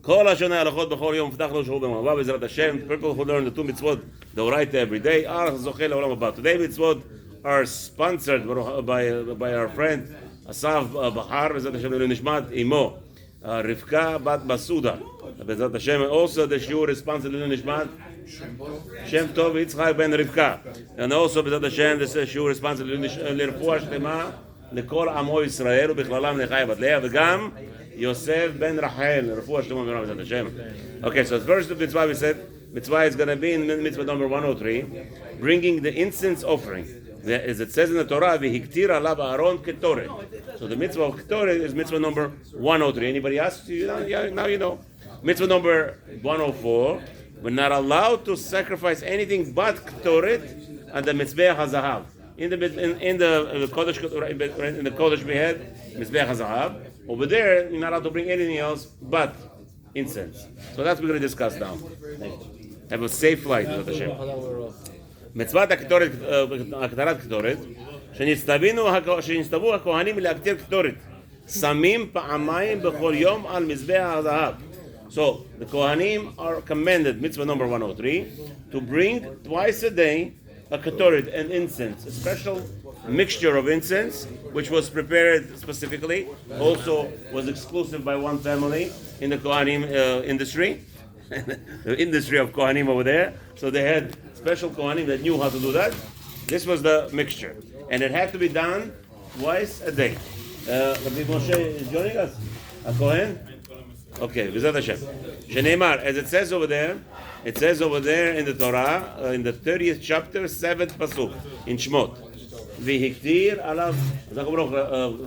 כל השנה הלכות בכל יום מובטח לו שהוא במעבר בעזרת השם. People who learn the two mitzvot דאורייתא every day are זוכה לעולם הבא. Today mitzvot are sponsored by our friend אסף בחר בעזרת השם לעילוי נשמת אמו רבקה בת בסודה בעזרת השם. Also the shiur is sponsored לעילוי נשמת שם טוב יצחק בן רבקה. And also בעזרת השם this shiur is sponsored לרפואה שלמה לכל עמו ישראל ובכללם לחי בת לאה וגם יוסף בן רחל, רפואה שלמה בעזרת השם. Okay, so the first of mitzvah we said, mitzvah is going to be in mitzvah number 103, bringing the incense offering. As it says in the Torah, v'hiktir alav Aaron ketoret. So the mitzvah of ketoret is mitzvah number 103. Anybody asks you? Now you know. Mitzvah number 104, we're not allowed to sacrifice anything but ketoret and the mitzvah hazahav. In the kodesh we had mitzvah hazahav. Over there, you're not allowed to bring anything else but incense. So that's what we're going to discuss now. Have a safe flight, Mitzvah Hashem. מצוות הקטרת קטורת, שנסתוו הכהנים להקטיר קטורת, שמים פעמיים בכל יום על מזבח הזהב. So, the Kohanim are commanded, mitzvah number 103, to bring twice a day a ketoret, an incense, a special mixture of incense, which was prepared specifically, also was exclusive by one family in the Kohanim industry, the industry of Kohanim over there. So they had special Kohanim that knew how to do that. This was the mixture. And it had to be done twice a day. Rabbi Moshe is joining us? A Kohen? Okay, V'zat Hashem. Sheneimar, as it says over there in the Torah, in the 30th chapter, 7th pasuk, in Shmot. V'hiktir alav.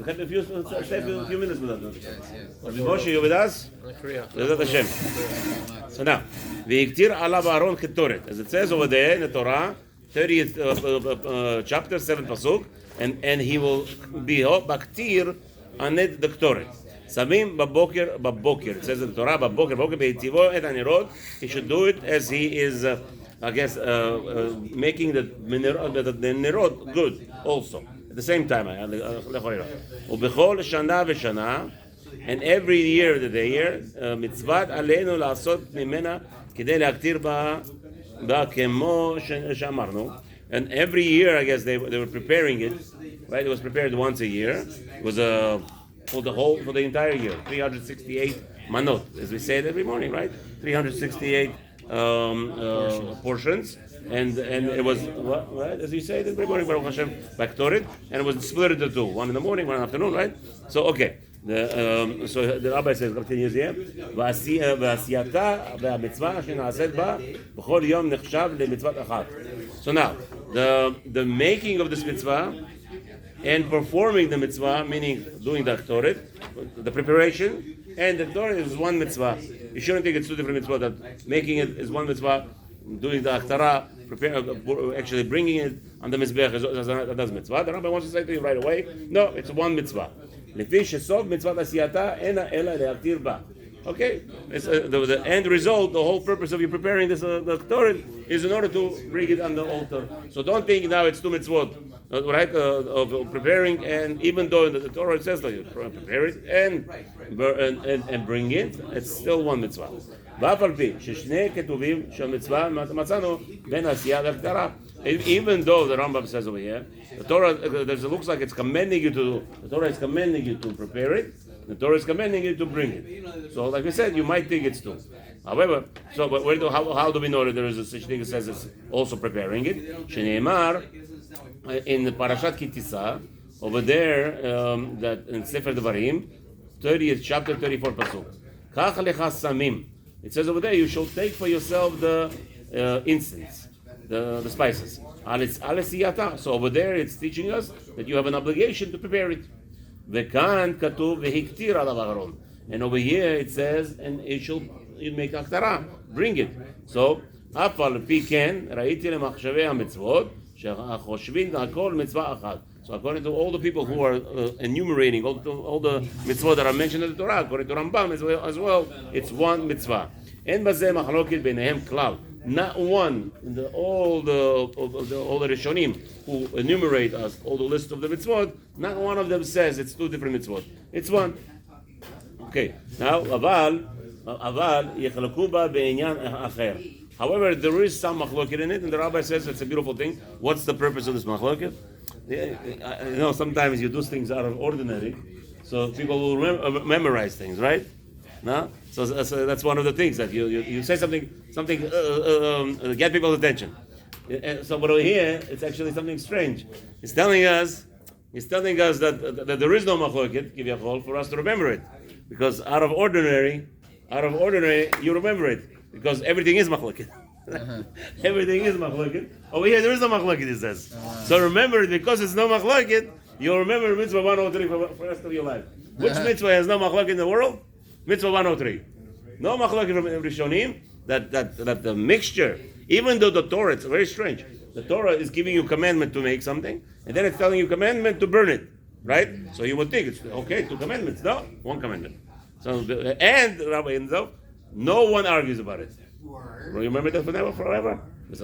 Can you stay a few minutes with us? Rabbi Moshe, you with us? V'zat Hashem. So now, v'hiktir alav Aaron ketoret. As it says over there in the Torah, 30th chapter, 7th pasuk, and he will be baktir aned the ketoret. Samim babokir. It says in the Torah, babokir beitivo et anirot. He should do it as he is, making the nirot good also at the same time. Ubechol shana v'shana, and every year that they hear mitzvat aleinu laasot mimena kidei leaktir ba kemo shamarnu. And every year, I guess they were preparing it. Right, it was prepared once a year. It was for the entire year, 368 manot, as we say it every morning, right? 368 portions, and it was right, as we say it every morning, Baruch Hashem, baktorit, and it was split into two, one in the morning, one in the afternoon, right? So okay, so the rabbi says, continues here, ועשייתה והמצווה שנעשית בה בכל יום נחשב למצוות אחת. So now, the making of this mitzvah and performing the mitzvah, meaning doing the aktoret, the preparation, and the aktoret is one mitzvah. You shouldn't think it's two different mitzvah. That making it is one mitzvah, doing the aktara, actually bringing it on the mizbech is another mitzvah. The rabbi wants to say to you right away, no, it's one mitzvah. לפי שסוף מצוות עשייתה אינה אלא להקטיר בה. Okay, the end result, the whole purpose of you preparing this the Torah is in order to bring it on the altar. So don't think now it's two mitzvot, right? Of preparing, and even though the Torah says that you prepare it and bring it, it's still one mitzvah. ואף על פי ששני כתובים שהמצווה מצאנו בין עשייה והקטרה. Even though the Rambam says over here, the Torah it looks like it's commanding you to. The Torah is commanding you to prepare it. The Torah is commanding you to bring it. So, like we said, you might think it's two. However, but how do we know that there is a such thing that says it's also preparing it? Sheneimar in the Parashat Kitisa over there, that in Sefer Devarim, 30th chapter, 34 pasuk. Kach lecha samim. It says over there, you shall take for yourself the incense, the spices. So over there, it's teaching us that you have an obligation to prepare it. וכאן כתוב והקטיר עליו אהרון. And over here it says, and you make הקטרה, bring it. So, אף על פי כן, ראיתי למחשבי המצוות, שחושבים הכל מצווה אחת. So according to all the people who are enumerating, all the mitzvot that are mentioned in the Torah, according to Rambam as well, it's one mitzvah. אין בזה מחלוקת ביניהם כלל. Not one in all the Rishonim who enumerate us all the list of the mitzvot, not one of them says it's two different mitzvot. It's one. Okay. Now, Aval, אבל יחלקו בה בעניין אחר. However, there is some machloket in it, and the rabbi says it's a beautiful thing. What's the purpose of this machloket? Sometimes you do things out of ordinary, so people will memorize things, right? No? So that's one of the things that you say something get people's attention. So but over here, it's actually something strange. He's telling us that there is no machloket kiviyachol for us to remember it, because out of ordinary, you remember it because everything is machloket. Everything is machloket. Over here, there is no machloket. He says. So remember it because it's no machloket. You'll remember mitzvah 103 for the rest of your life. Which mitzvah has no machloket in the world? Mitzvah 103. No machloket from Rishonim. That the mixture, even though the Torah, it's very strange. The Torah is giving you commandment to make something, and then it's telling you commandment to burn it, right? So you would think it's okay, 2 commandments. No, 1 commandment. So and Rabbi himself, no one argues about it. Remember that forever? That's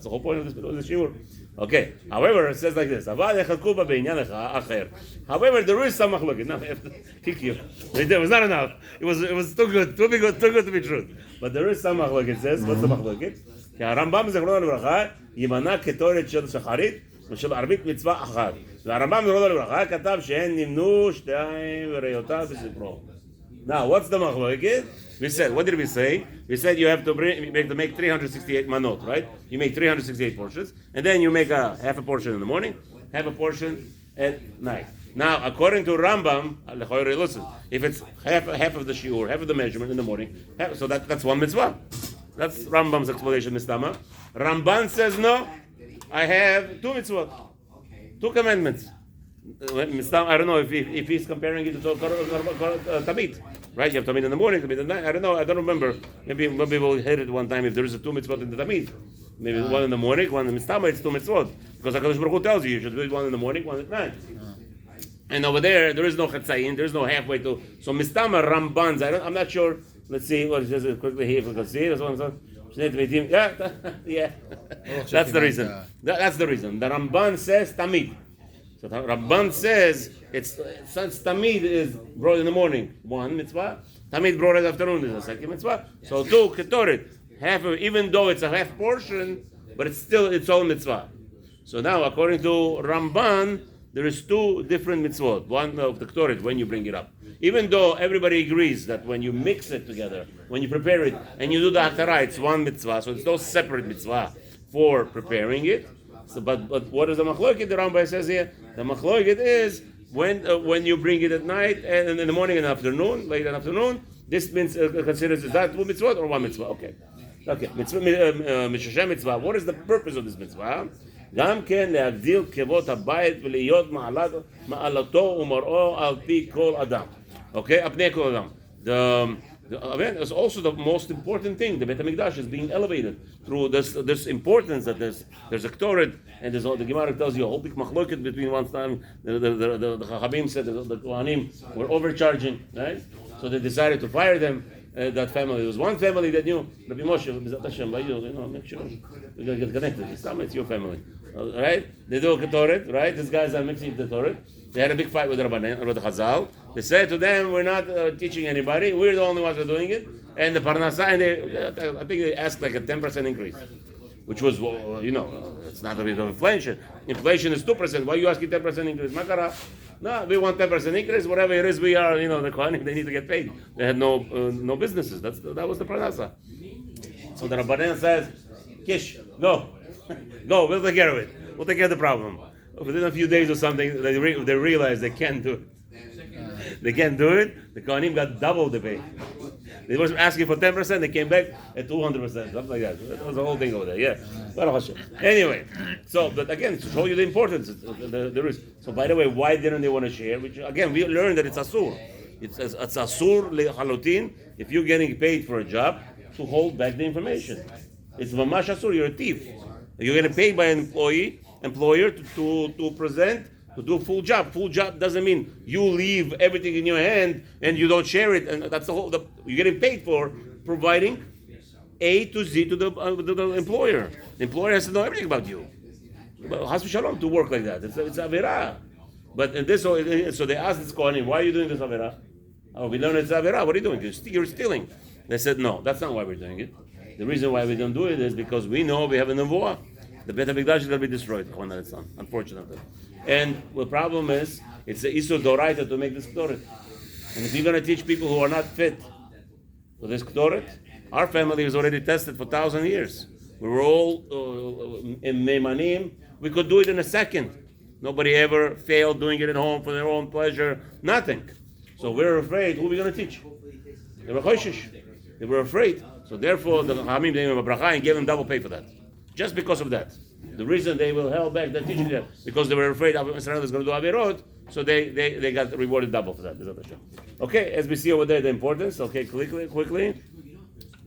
the whole point of this shiur. Okay. However, it says like this. However, there is some machloket. No, I have to kick you. It was not enough. It was too good to be true. But there is some machloket. It says, what's the machloket? הרמב"ם זכרונו לברכה יימנע כתורת של שחרית ושל ערבית מצווה אחת. והרמב"ם זכרונו לברכה כתב שהן נמנו שתיים וראיותיו בספרו. Now, what's the machloket? We said, what did we say? We said you have to make 368 manot, right? You make 368 portions, and then you make half a portion in the morning, half a portion at night. Now, according to Rambam, listen, if it's half of the shiur, half of the measurement in the morning, so that's 1 mitzvah. That's Rambam's explanation, Mistama. Ramban says, no, I have 2 mitzvot, 2 commandments. I don't know if he's comparing it to Tamid, right? You have Tamid in the morning, Tamid at night. I don't know. I don't remember. Maybe we'll hit it one time if there is a 2 mitzvot in the Tamid. Maybe 1 in the morning, 1 in the Mistama. It's 2 mitzvot because Hakadosh Baruch Hu tells you should do it 1 in the morning, 1 at night. And over there is no chatzayin. There is no halfway to. So Mistama Ramban's. I'm not sure. Let's see what it says quickly here if we can see. That's what I'm saying. Yeah. That's the reason. That's the reason. The Ramban says Tamid. So Ramban says since Tamid is brought in the morning, 1 mitzvah. Tamid brought in the afternoon is a 2nd mitzvah. So 2 ketoret, even though it's a half portion, but it's still its own mitzvah. So now, according to Ramban, there is 2 different mitzvot. One of the ketoret when you bring it up. Even though everybody agrees that when you mix it together, when you prepare it, and you do the haftarah, it's 1 mitzvah. So it's no separate mitzvah for preparing it. So, but what is the machloket? The Rambam says here, the machloket is when you bring it at night and in the morning and afternoon, late in the afternoon. This means considers that 2 mitzvot or 1 mitzvah. Okay. Mitzvah mitzvah. What is the purpose of this mitzvah? גם כן להגדיל כבוד הבית ולהיות מעלתו ומראו על פי כל אדם. Okay, על פני כל אדם. It's also the most important thing. The Beit HaMikdash is being elevated through this importance that there's a Ketoret, and the Gemara tells you a whole big machloket between one time. The Chachamim said the Kohanim were overcharging, right? So they decided to fire them. That family. There was one family that knew Rabbi Moshe, make sure we're going to get connected. It's your family. Right? They do a Ketoret, right? These guys are mixing the Ketoret. They had a big fight with the Rabbanan, with the Chazal. They said to them, we're not teaching anybody. We're the only ones who are doing it. And the Parnasah, and I think they asked like a 10% increase, which was, it's not a bit of inflation. Inflation is 2%. Why are you asking 10% increase? Makara? No, we want 10% increase. Whatever it is, we are, the Kohanim, they need to get paid. They had no businesses. That was the Parnasah. So the Rabbanan says, Kish, go. Go, we'll take care of it. We'll take care of the problem. Within a few days or something, they realized they can't do it. They can't do it. The Kohanim got double the pay. They were asking for 10%, they came back at 200%, something like that. That was the whole thing over there, yeah. Anyway, but again, to show you the importance, there is. So by the way, why didn't they want to share? Which again, we learned that it's asur. It's asur lehalotin if you're getting paid for a job to hold back the information. It's mamash asur, you're a thief. You're getting paid by an employer to present, to do a full job. Full job doesn't mean you leave everything in your hand and you don't share it. And that's you're getting paid for providing A to Z to the employer. The employer has to know everything about you. But Has v'shalom to work like that. It's avera. But in this, so they asked this Kohanim, why are you doing this avera? Oh, we learned it's avera. What are you doing? You're stealing. They said, no, that's not why we're doing it. The reason why we don't do it is because we know we have a nevuah. The Beit HaMikdash is going to be destroyed, unfortunately. And the problem is, it's the Isur Doraita to make this Ktoret. And if you're going to teach people who are not fit for this Ktoret, our family was already tested for 1,000 years. We were all in Meimanim. We could do it in a second. Nobody ever failed doing it at home for their own pleasure. Nothing. So we're afraid. Who are we going to teach? They were choishish. They were afraid. So therefore, the Hamim gave him a bracha and gave him double pay for that. Just because of that. The reason they will held back the teaching them because they were afraid Israel is going to do Avirot, so they got rewarded double for that. Okay, as we see over there, the importance. Okay, quickly.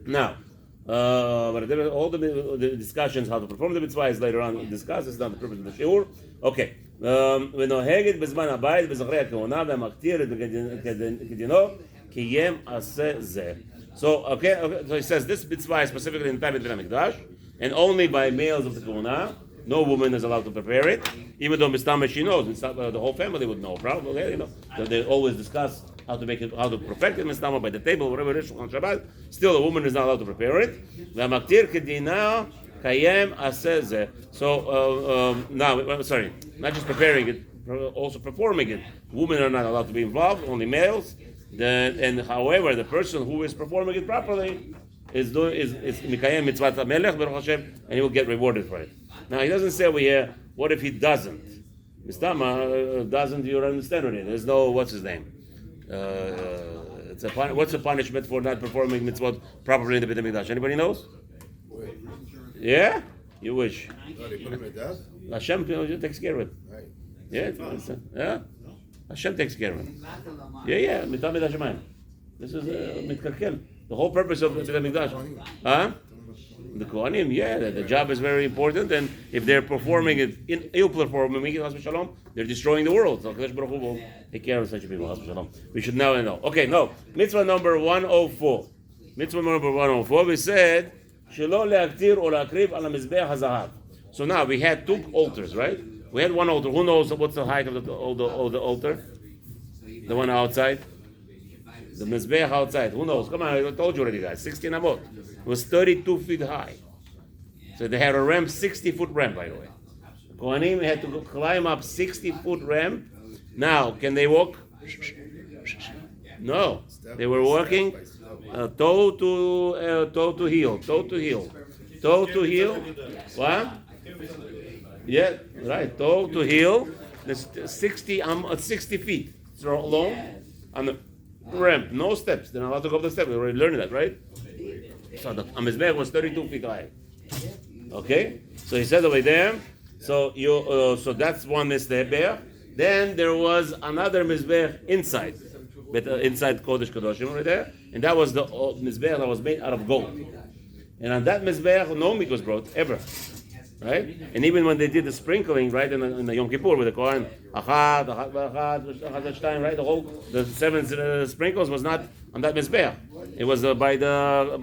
Now, but all the discussions how to perform the mitzvah is later on discussed. It's not the purpose of the shiur. Okay. ונוהגת בזמן הבית בזכרי הכהונה והמקטיר את כדינו קיים עשה זה. So he says this mitzvah is specifically in time in Beit HaMikdash, and only by males of the Kohuna. No woman is allowed to prepare it, even though Mistama she knows. The whole family would know, probably. They always discuss how to make it, how to perfect it. Mistama by the table, whatever it is on Shabbat. Still, a woman is not allowed to prepare it. V'amaktir kedina kayem aseh. So now, sorry, not just preparing it, also performing it. Women are not allowed to be involved, only males. And however, the person who is performing it properly is mikayem mitzvat melech Baruch Hashem, and he will get rewarded for it. Now he doesn't say over here, what if he doesn't? Mistama doesn't. You understand it? There's no what's his name. What's the punishment for not performing mitzvot properly in the Beit HaMikdash? Anybody knows? Yeah, you wish. Hashem takes care of it. Yeah. Hashem takes care of it. Yeah. Mitamid Hashemayim. This is mitkalkel. The whole purpose of the Beit HaMikdash. The Kohanim, the job is very important, and if they're performing it ill performing it, shalom, they're destroying the world. So Kadosh Baruch Hu will take care of such people. Shalom. We should now know. Okay, no. Mitzvah number 104. Mitzvah number 104. We said shelo leaktir or leakriv ala mizbeach hazahav. So now we had two altars, right? We had one altar. Who knows what's the height of the altar? The one outside? The Mizbeach outside. Who knows? Come on, I told you already, guys. 16 amot. It was 32 feet high. So they had a ramp, 60-foot ramp, by the way. The Kohanim had to climb up 60-foot ramp. Now, can they walk? No. They were walking toe to heel. Toe to heel. What? Yeah, right. Toe to heel. That's 60 feet. It's long on the ramp. No steps. They're not allowed to go up the steps. We already learned that, right? So the Mizbeach was 32 feet high. Okay? So he said over there, so that's one Mizbeach. Then there was another Mizbeach inside. Inside Kodesh Kodashim over there. And that was the Mizbeach that was made out of gold. And on that Mizbeach, no meat was brought, ever. Right? And even when they did the sprinkling, right, in the Yom Kippur with the Kohen, right? The 7 sprinkles was not on that Mizbeach. It was by the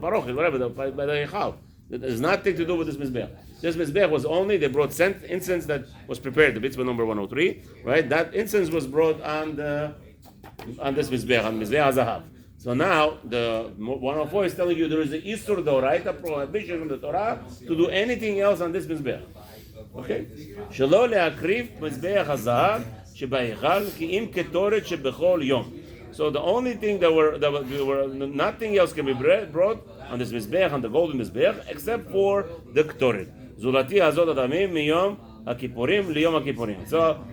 Paroch, whatever, by the Echal. It has nothing to do with this Mizbeach. This Mizbeach was only, they brought incense that was prepared, the mitzvah number 103, right? That incense was brought on this Mizbeach, on Mizbeach HaZahav. So now, the 104 is telling you there is the Isur Doraita prohibition from the Torah to do anything else on this Mizbeach. Okay? Shelo leakriv Mizbeach HaZahav shebayichal ki im ketoret shebechol yom. So the only thing that were nothing else can be brought on this Mizbeach, on the golden Mizbeach, except for the Ketoret. Zulati hazot adamim miyom haKippurim liyom haKippurim. So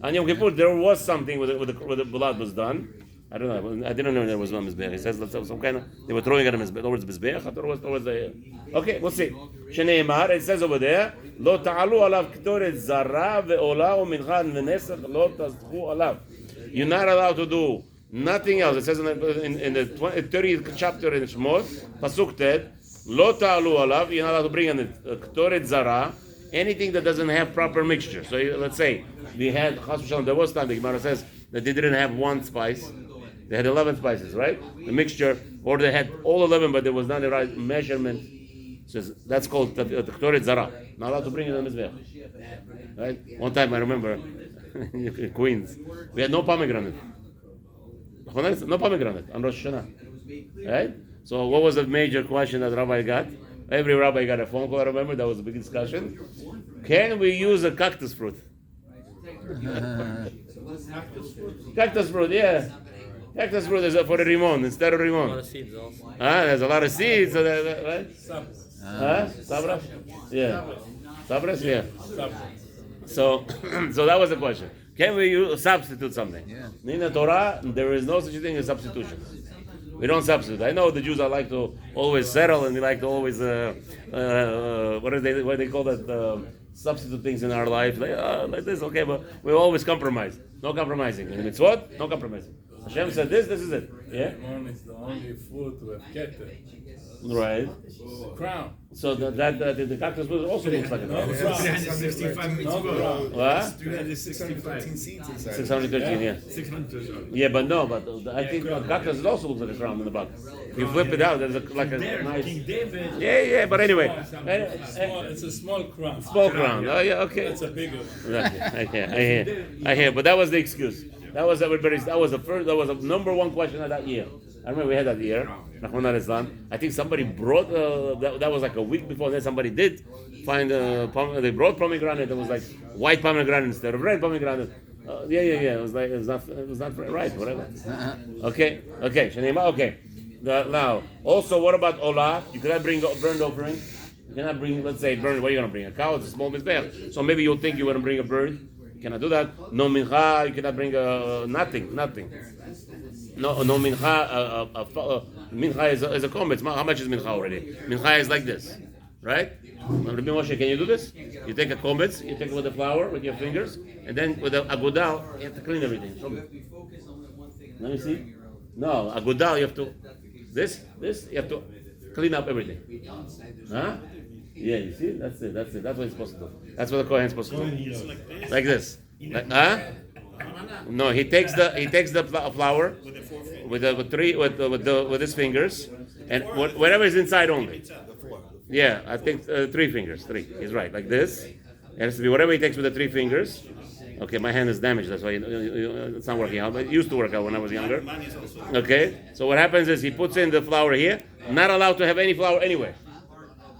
on Yom Kippur there was something where the blood was done. I don't know. I didn't know there was one Mizbeach. He says some kind of, they were throwing at him towards Mizbeach. I thought it was towards the. Okay, we'll see. Shneimar, it says over there, Lo ta'alu alav ketoret zara ve'ola u'mincha v'nesach lo tazchu alav. You're not allowed to do nothing else. It says in the 30th chapter in Shemot, Pasuk Ted, Lo ta'alu alav. You're not allowed to bring in ketoret zara, anything that doesn't have proper mixture. So let's say we had Chas v'Shalom. There was time the Gemara says that they didn't have one spice. They had 11 spices, right? The mixture, or they had all 11, but there was not the right measurement. So that's called the Ketoret Zara. Not allowed to bring it in the Mizbeach. Right? One time I remember in Queens, we had no pomegranate. No pomegranate on Rosh Hashanah. Right? So what was the major question that Rabbi got? Every rabbi got a phone call, I remember. That was a big discussion. Can we use a cactus fruit? Cactus fruit, yeah. Cactus fruit is for the rimon instead of rimon. A lot of seeds also. There's a lot of seeds, so right? Sabras? Yeah. Sabras? Yeah. So, so that was the question. Can we substitute something? Yeah. In the Torah, there is no such thing as substitution. We don't substitute. I know the Jews are like to always settle and they like to always what they call that substitute things in our life like this. Okay, but we always compromise. No compromising. In the Mitzvoth, no compromising. Hashem said this is it. Yeah. Rimon is the only fruit with keter. Right. The crown. So the cactus fruit also looks like a crown. 365 mitzvot. What? 613 seeds inside. 613, yeah. 600. Yeah, but I think the cactus also looks like a crown in the back. If you flip it out, there's like a nice. King David. Yeah, but anyway. It's a small crown. Small crown. Oh, yeah, okay. It's a bigger one. I hear. But that was the excuse. That was everybody's. That was the number one question of that year. I remember we had that year. I think somebody brought. That was like a week before. Then somebody did find. They brought pomegranate. It was like white pomegranate instead of red pomegranate. Yeah. It was not right. Whatever. Okay. Okay. Now, also, what about olah? You cannot bring burned offering. You cannot bring, let's say, burned. What are you going to bring? A cow? It's a small mizbeach. So maybe you'll think you're going to bring a bird. You cannot do that. No mincha. You cannot bring nothing. No mincha. Mincha is a kometz. How much is mincha already? Mincha is like this, right? Rabbi Moshe, can you do this? You take a kometz, you take it with the flour with your fingers, and then with the agudal, you have to clean everything. Show me. Let me see. No, agudal, you have to. This, you have to clean up everything. Huh? Yeah, you see? That's it. That's what it's supposed to do. That's what the Kohen is supposed to do. Like this. No, he takes the flour with his fingers, and whatever is inside only. Yeah, I think 3 fingers. 3. He's right. Like this. It has to be whatever he takes with the 3 fingers. Okay, my hand is damaged. That's why it's not working out. But it used to work out when I was younger. Okay, so what happens is he puts in the flour here. Not allowed to have any flour anywhere.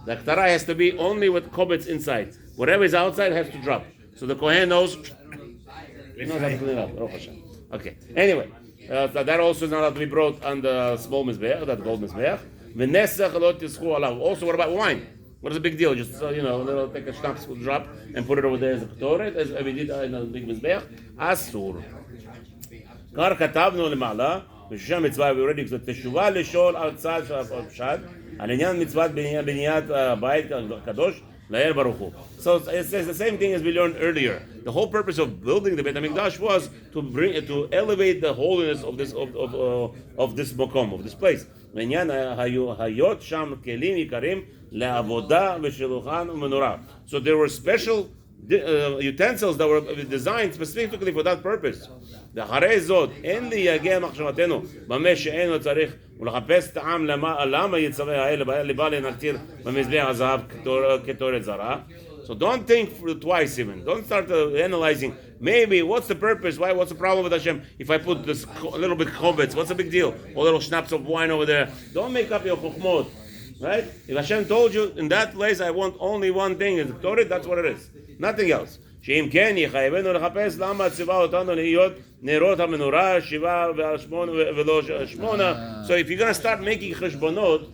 The ktara has to be only with kobetz inside. Whatever is outside has to drop. So the kohen knows. He knows how to clean it up. Okay. Anyway, so that also is not allowed to be brought on the small mizbeach, that gold mizbeach. Also, what about wine? What is the big deal? Just they'll take a schnapps drop and put it over there as a ketoret, as we did in the big mizbeach. Asur. Kar katabnu lemala. בשם מצווה we already said תשובה לשאול על צד של הפשט על עניין מצוות בניית הבית הקדוש לעיר ברוך הוא. So it says the same thing as we learned earlier. The whole purpose of building the Beit HaMikdash was to elevate the holiness of this mokom, of this place. לעניין היות שם כלים יקרים לעבודה ושלוחן ומנורה. So there were special utensils that were designed specifically for that purpose. אחרי זאת, אין ליגע מחשבתנו במה שאינו צריך ולחפש טעם למה יצווה האלה לבא לנקטיר במזבח הזהב כתורת זרה. So don't think twice even. Don't start analyzing. Maybe, what's the purpose? What's the problem with Hashem? If I put this a little bit chobetz, what's the big deal? Or little schnapps of wine over there. Don't make up your chokhmot. Right? If Hashem told you, in that place I want only one thing, is Torah, that's what it is. Nothing else. שאם כן יחייבנו לחפש למה ציווה אותנו להיות נרות המנורה 7 ולא 8. So if you're going to start making חשבונות,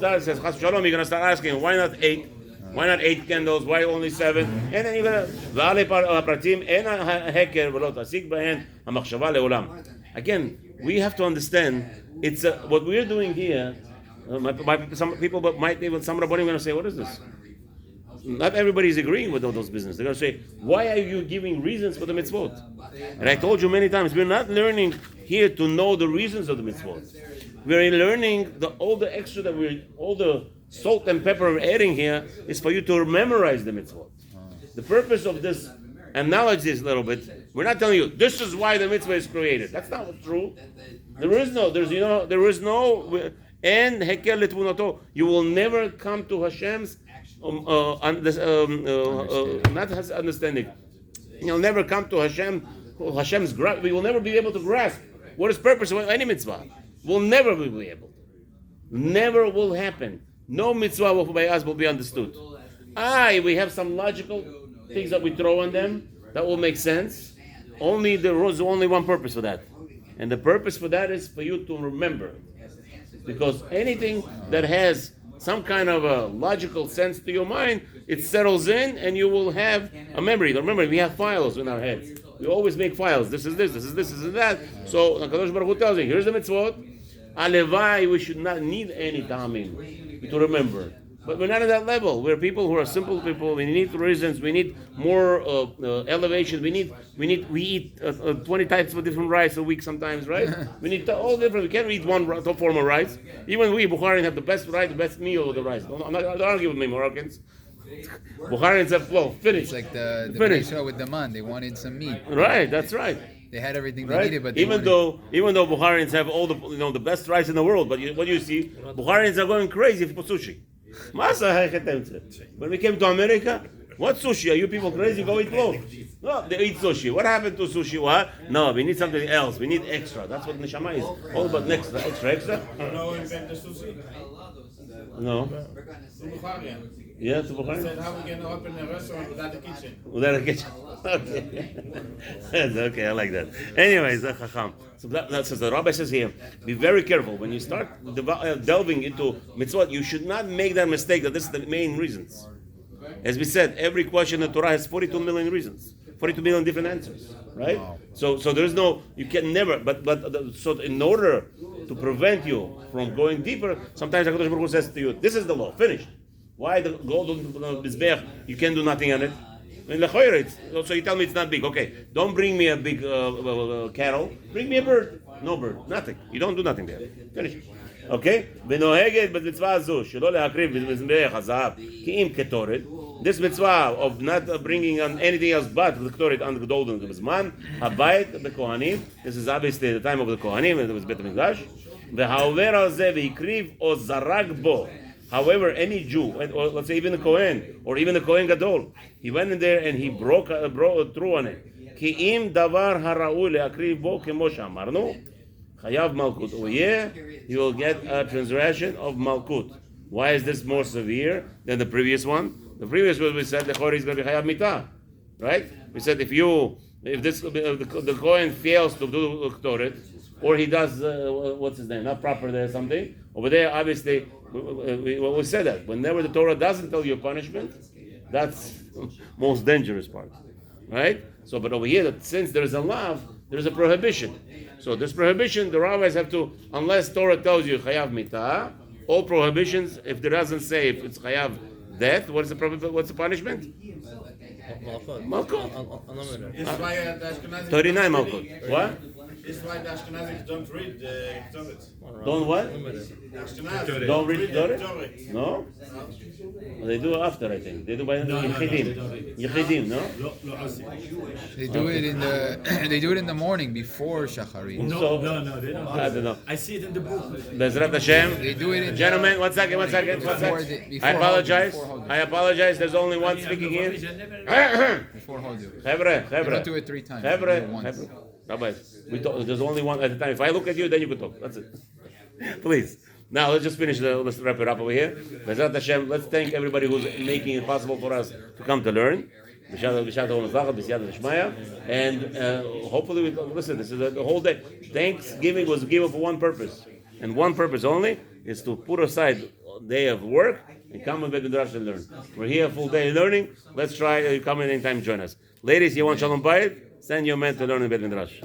says חס ושלום, you're going to start asking, why not 8? Why not 8 candles? Why only 7? And then you're going to, ועל הפרטים אין ההקר ולא תשיג בהן המחשבה לעולם. Again, we have to understand, it's what we're doing here, some people might even, some Rabbanim are going to say, what is this? Not everybody is agreeing with all those business. They're going to say, why are you giving reasons for the mitzvot? And I told you many times, we're not learning here to know the reasons of the mitzvot. We're learning all the salt and pepper we're adding here is for you to memorize the mitzvot. The purpose of this analogy is a little bit, we're not telling you, this is why the mitzvah is created. That's not true. There is no, and hekel letvunato. You will never come to Hashem's not understanding. You'll never come to Hashem's grasp. We will never be able to grasp what is purpose of any mitzvah. We'll never be able to. Never will happen. No mitzvah by us will be understood. We have some logical things that we throw on them that will make sense. There's only one purpose for that. And the purpose for that is for you to remember. Because anything that has some kind of a logical sense to your mind, it settles in and you will have a memory. Remember, we have files in our heads. We always make files. This is this is that. So HaKadosh Baruch Hu tells you, here's the mitzvot. Alevai, we should not need any tamim to remember. But we're not at that level. We're people who are simple people. We need reasons. We need more elevation. We eat 20 types of different rice a week sometimes, right? We need all different. We can't eat one form of rice. Even we Bukharians have the best rice, the best meal with the rice. Don't argue with me, Moroccans. Bukharians have finished. It's like the Benisha with the man. They wanted some meat. Right, that's right. They had everything they Right? needed, but they even though Bukharians have all the best rice in the world, but what do you see? Bukharians are going crazy for sushi. When we came to America, what sushi? Are you people crazy? Go eat loaf. No, they eat sushi. What happened to sushi? What? No, we need something else. We need extra. That's what neshama is. All about extra. No invented sushi. No. Bukharian. Yeah, to Bukhari. Said how we can open a restaurant without a kitchen. Without a kitchen. Okay. That's okay, I like that. Anyways, Chacham. So that's the rabbi says here, be very careful. When you start delving into mitzvot, you should not make that mistake that this is the main reasons. As we said, every question in the Torah has 42 million reasons. 42 million different answers. Right? Wow. So there's no, you can never, so in order to prevent you from going deeper, sometimes HaKadosh Baruch Hu says to you, this is the law, finished. Why the golden mizbeach? You can do nothing on it. So you tell me it's not big. Okay, don't bring me a big cattle. Bring me a bird. No bird. Nothing. You don't do nothing there. Finish. Okay? This mitzvah of not bringing on anything else but the ketoret on the golden mizman, habayit the kohanim. This is obviously the time of the kohanim, and it was Bet HaMikdash. V'haover al zeh v'hikriv o zarag bo. However, any Jew, or let's say even the Kohen, or even the Kohen Gadol, he went in there and he broke through on it. Ki im davar hara'u le'akriv bo kemo she'amarnu, chayav malkut oyeh, he will get a transgression of malkut. Why is this more severe than the previous one? The previous one we said the Chori is going to be chayav mitah, right? We said if the Kohen fails to do Ktoret, or he does what's his name, not proper there something over there, obviously. We said that whenever the Torah doesn't tell you a punishment, that's the most dangerous part, right? So, but over here, that since there is a law, there is a prohibition. So this prohibition, the rabbis have to, unless Torah tells you chayav mitah, all prohibitions, if there doesn't say if it's chayav death, what's the punishment? Malkut. This is why the Ashkenazis 39 malkut. What? This is why the Ashkenazis don't read the Torah. Don't what? The Ashkenazis Don't read Torah? Torah. No? Well, they do after, I think. They do by Yechidim. Yechidim, no? They do it in the they do it in the morning before Shacharit. So, No, they don't. I don't know. I see it in the book. Bezrat Hashem. They do it in Gentlemen, one second. Before I apologize. Hodel. I apologize. There's only one speaking here. Before Hodel. Chevre. You don't do it 3 times. You do it once. Rabbi, there's only one at a time. If I look at you, then you can talk. That's it. Please. Now let's just finish. Let's wrap it up over here. Bezrat Hashem. Let's thank everybody who's making it possible for us to come to learn. And hopefully, listen. This is the whole day. Thanksgiving was given for one purpose, and one purpose only is to put aside a day of work and come and Bet Midrash and learn. We're here a full day learning. Let's try. Come in anytime, join us, ladies. You want Shalom Bayit? Send your men to learn in Bet Midrash.